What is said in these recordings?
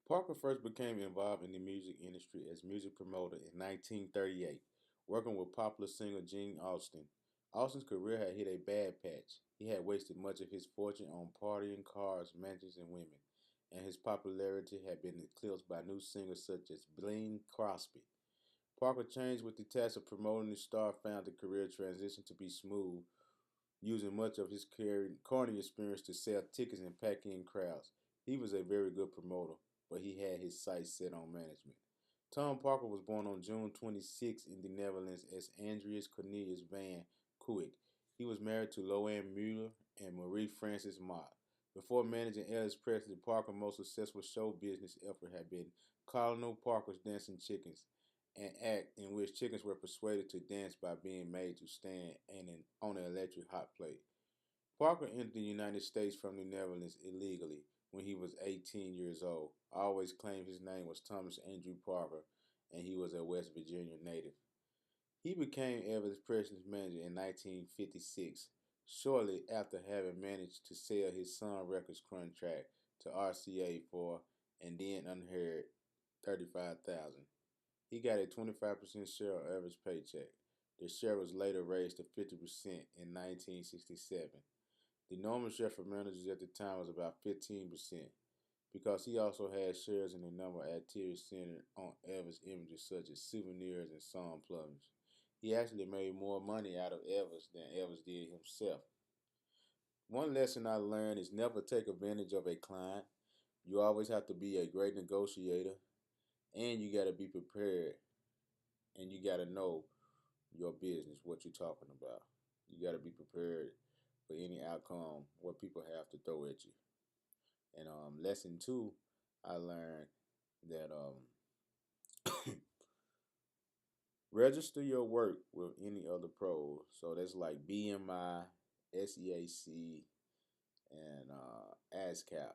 Parker first became involved in the music industry as music promoter in 1938, working with popular singer Gene Austin. Austin's career had hit a bad patch. He had wasted much of his fortune on partying, cars, mansions, and women, and his popularity had been eclipsed by new singers such as Bing Crosby. Parker changed with the task of promoting the star, found the career transition to be smooth, using much of his corny experience to sell tickets and pack in crowds. He was a very good promoter, but he had his sights set on management. Tom Parker was born on June 26 in the Netherlands as Andreas Cornelius van Kuik. He was married to Loanne Mueller and Marie Frances Mott. Before managing Elvis Presley, Parker's most successful show business effort had been Colonel Parker's Dancing Chickens, an act in which chickens were persuaded to dance by being made to stand on an electric hot plate. Parker entered the United States from the Netherlands illegally when he was 18 years old. Always claimed his name was Thomas Andrew Parker and he was a West Virginia native. He became Elvis Presley's manager in 1956, shortly after having managed to sell his Sun Records contract to RCA for and then unheard 35,000. He got a 25% share of Elvis' paycheck. The share was later raised to 50% in 1967. The normal share for managers at the time was about 15% because he also had shares in a number of activities centered on Elvis images such as souvenirs and song plugins. He actually made more money out of Elvis than Elvis did himself. One lesson I learned is never take advantage of a client. You always have to be a great negotiator and you got to be prepared and you got to know your business, what you're talking about. You got to be prepared for any outcome, what people have to throw at you. And lesson two, I learned that register your work with any other pros. So that's like BMI, SEAC, and ASCAP.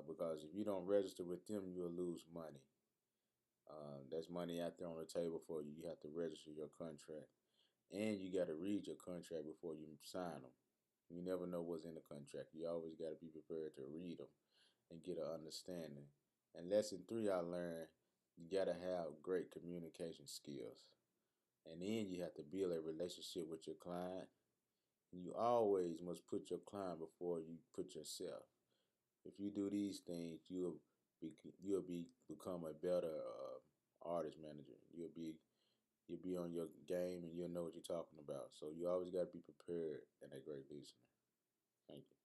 Because if you don't register with them, you'll lose money. That's money out there on the table for you. You have to register your contract. And you got to read your contract before you sign them. You never know what's in the contract. You always got to be prepared to read them and get an understanding. And lesson three, I learned you got to have great communication skills. And then you have to build a relationship with your client. And you always must put your client before you put yourself. If you do these things, you'll become a better artist manager. You'll be on your game and you'll know what you're talking about. So you always got to be prepared and a great listener. Thank you.